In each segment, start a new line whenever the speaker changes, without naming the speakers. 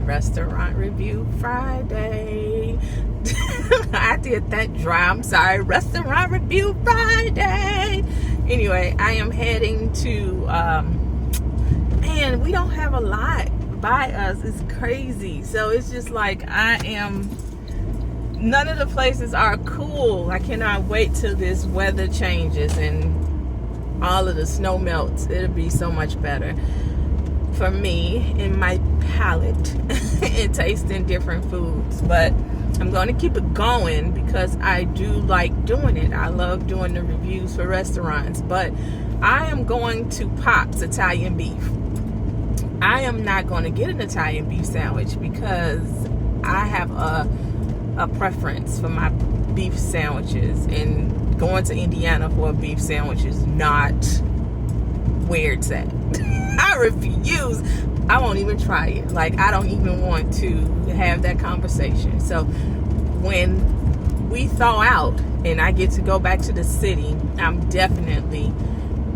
Restaurant Review Friday. I did that dry. I'm sorry. Restaurant Review Friday. Anyway, I am heading to, man, we don't have a lot by us. It's crazy. So it's just like none of the places are cool. I cannot wait till this weather changes and all of the snow melts. It'll be so much better for me in my palate and tasting different foods. But I'm going to keep it going because I do like doing it. I love doing the reviews for restaurants. But I am going to Pop's Italian Beef. I am not going to get an Italian beef sandwich because I have a preference for my beef sandwiches, and going to Indiana for a beef sandwich is not where it's at. I refuse. I won't even try it. Like, I don't even want to have that conversation. So when we thaw out and I get to go back to the city, I'm definitely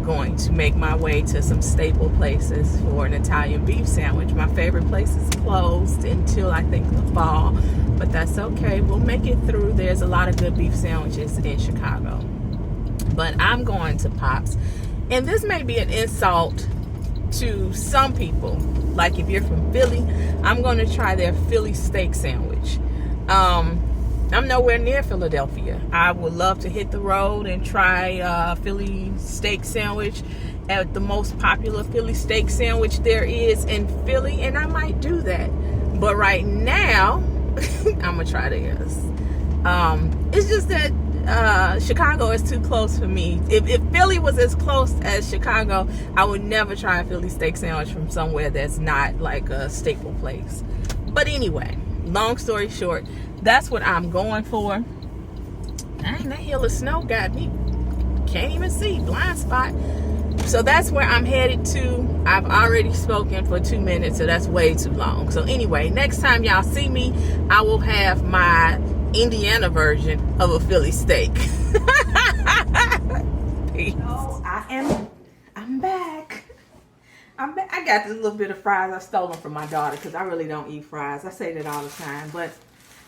going to make my way to some staple places for an Italian beef sandwich. My favorite place is closed until I think the fall, but that's okay. We'll make it through. There's a lot of good beef sandwiches in Chicago. But I'm going to Pop's, and this may be an insult to some people. Like if you're from Philly, I'm going to try their Philly steak sandwich. I'm nowhere near Philadelphia. I would love to hit the road and try a Philly steak sandwich at the most popular Philly steak sandwich there is in Philly, and I might do that. But right now, I'm going to try this. It's just that Chicago is too close for me. If Philly was as close as Chicago, I would never try a Philly steak sandwich from somewhere that's not like a staple place. But anyway, long story short, that's what I'm going for. Dang, that hill of snow got me. Can't even see. Blind spot. So that's where I'm headed to. I've already spoken for 2 minutes, so that's way too long. So anyway, next time y'all see me, I will have my Indiana version of a Philly steak. Peace. Oh, I'm back. I got this little bit of fries. I stole them from my daughter because I really don't eat fries. I say that all the time, but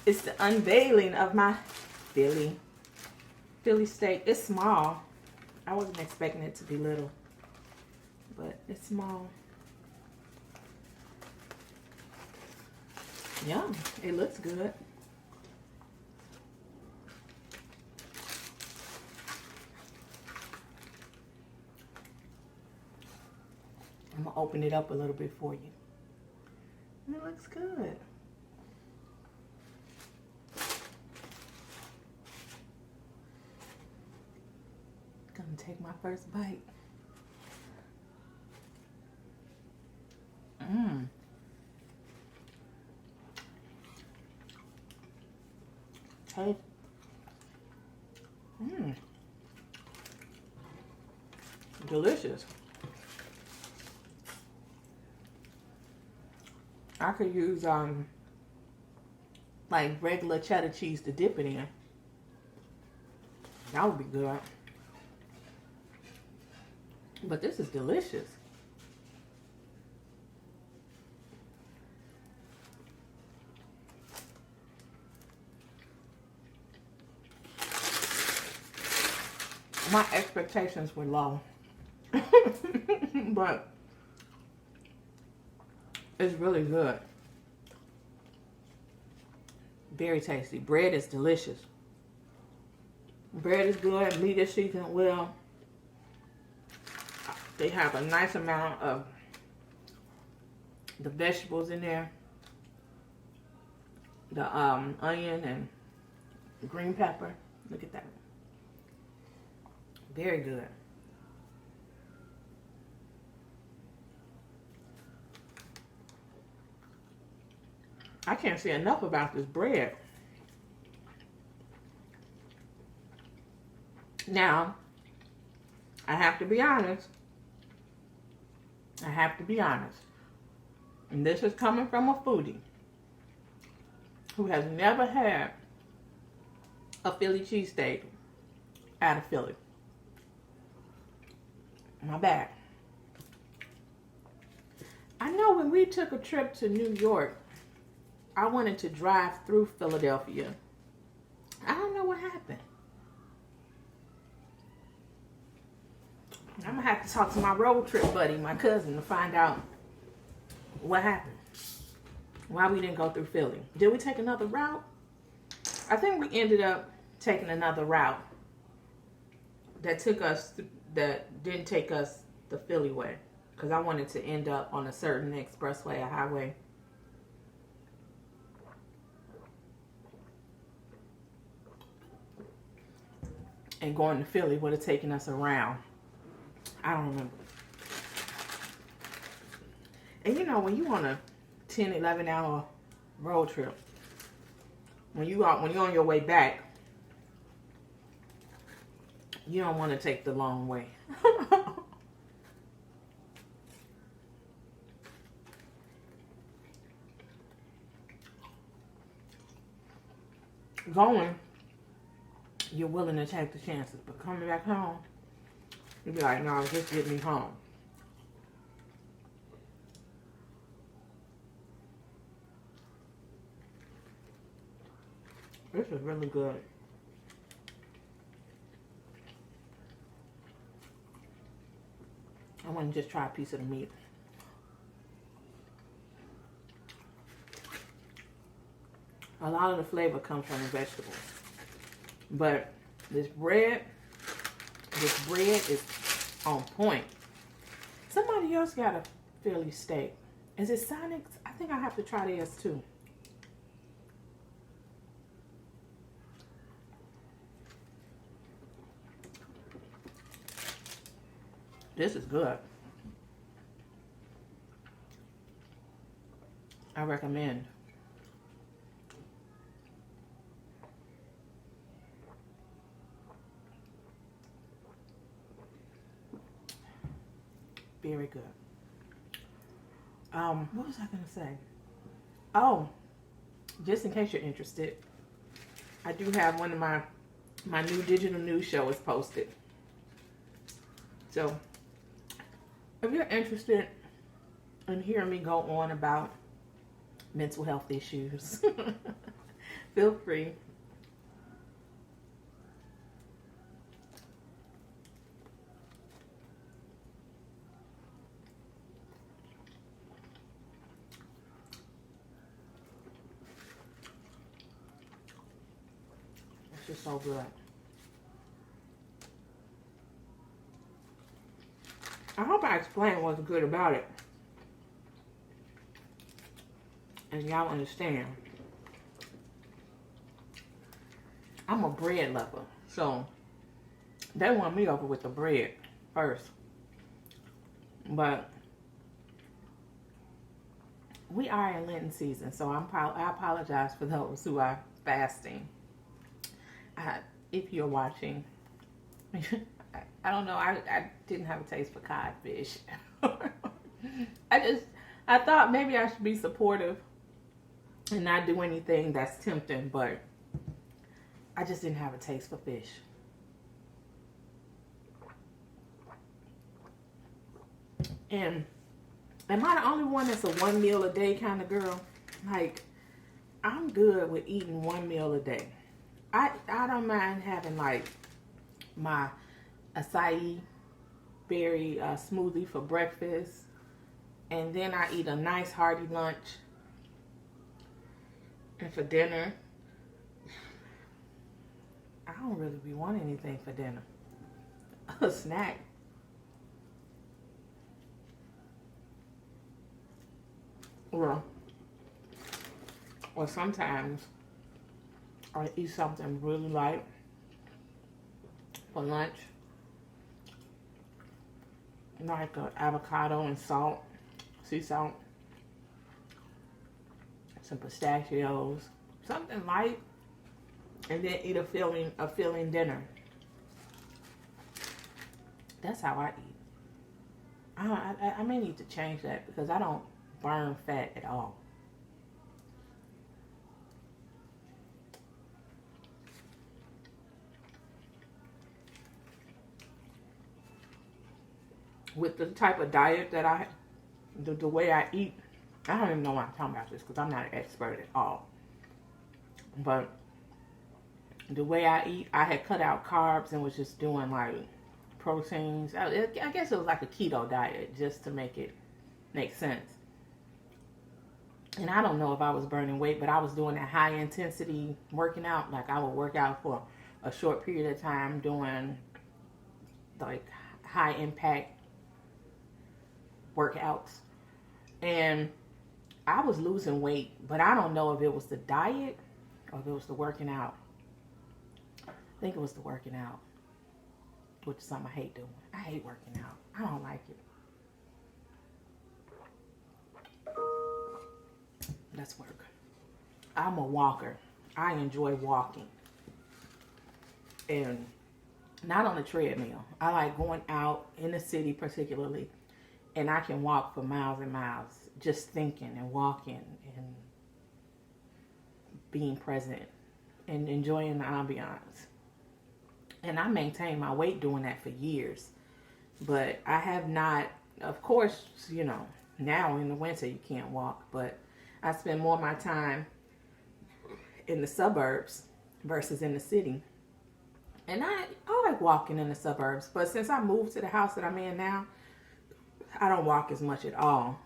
it's the unveiling of my Philly steak. It's small. I wasn't expecting it to be little, but it's small. Yum. It looks good. I'm going to open it up a little bit for you. And it looks good. Gonna take my first bite. Taste. Delicious. I could use like regular cheddar cheese to dip it in. That would be good. But this is delicious. My expectations were low. But it's really good. Very tasty. Bread is delicious. Bread is good. Meat is seasoned well. They have a nice amount of the vegetables in there. The onion and green pepper. Look at that. Very good. I can't say enough about this bread. Now, I have to be honest. And this is coming from a foodie who has never had a Philly cheesesteak out of Philly. My bad. I know when we took a trip to New York, I wanted to drive through Philadelphia. I don't know what happened. I'm gonna have to talk to my road trip buddy, my cousin, to find out what happened. Why we didn't go through Philly. Did we take another route? I think we ended up taking another route that didn't take us the Philly way, because I wanted to end up on a certain expressway or highway. And going to Philly would have taken us around. I don't remember. And you know, when you on a 10, 11 hour road trip, when you're on your way back, you don't want to take the long way. Going, you're willing to take the chances, but coming back home, you'll be like, no, just get me home. This is really good. I want to just try a piece of the meat. A lot of the flavor comes from the vegetables. But this bread is on point. Somebody else got a Philly steak. Is it Sonic's? I think I have to try theirs too. This is good. I recommend. Very good. What was I gonna say? Oh, just in case you're interested, I do have one of my new digital news show is posted. So if you're interested in hearing me go on about mental health issues, feel free. It's just so good. I hope I explained what's good about it. And y'all understand. I'm a bread lover. So they want me over with the bread first. But we are in Lenten season, so I apologize for those who are fasting. If you're watching, I don't know. I didn't have a taste for codfish. I thought maybe I should be supportive and not do anything that's tempting, but I just didn't have a taste for fish. And am I the only one that's a one meal a day kind of girl? Like, I'm good with eating one meal a day. I don't mind having like my acai berry smoothie for breakfast, and then I eat a nice hearty lunch, and for dinner I don't really be wanting anything for dinner. A snack. Or sometimes I eat something really light for lunch, like avocado and salt, sea salt, some pistachios, something light, and then eat a filling dinner. That's how I eat. I may need to change that because I don't burn fat at all. With the type of diet that the way I eat, I don't even know why I'm talking about this because I'm not an expert at all. But the way I eat, I had cut out carbs and was just doing like proteins. I guess it was like a keto diet just to make it make sense. And I don't know if I was burning weight, but I was doing that high intensity working out. Like I would work out for a short period of time doing like high impact workouts. And I was losing weight, but I don't know if it was the diet or if it was the working out. I think it was the working out, which is something I hate doing. I hate working out. I don't like it. Let's work. I'm a walker. I enjoy walking. And not on a treadmill. I like going out in the city particularly. And I can walk for miles and miles. Just thinking and walking and being present. And enjoying the ambiance. And I maintained my weight doing that for years. But I have not, of course, you know, now in the winter you can't walk. But I spend more of my time in the suburbs versus in the city. And I like walking in the suburbs. But since I moved to the house that I'm in now, I don't walk as much at all.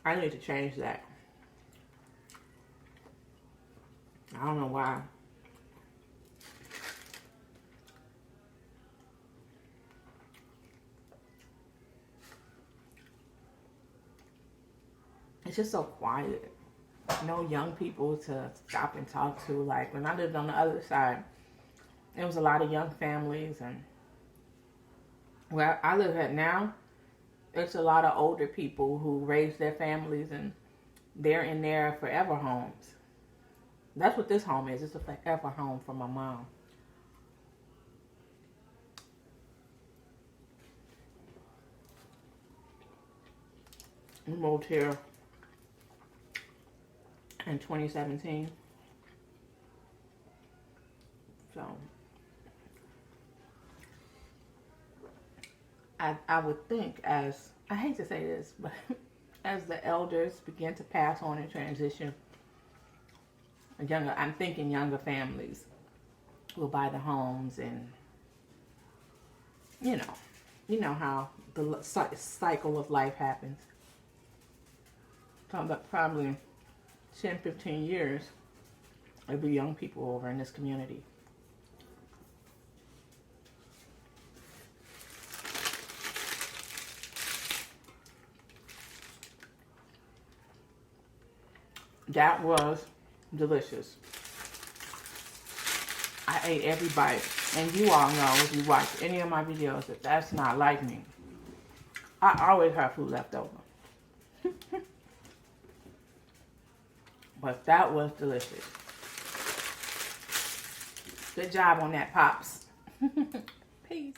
I need to change that. I don't know why. It's just so quiet. No young people to stop and talk to. Like when I lived on the other side, there was a lot of young families, and where I live at now, it's a lot of older people who raise their families and they're in their forever homes. That's what this home is. It's a forever home for my mom. We moved here in 2017. So I would think, as I hate to say this, but as the elders begin to pass on and transition, I'm thinking younger families will buy the homes, and you know how the cycle of life happens. Talking about probably 10, 15 years, there'll be young people over in this community. That was delicious. I ate every bite. And you all know, if you watch any of my videos, that that's not like me. I always have food left over. But that was delicious. Good job on that, Pops. Peace.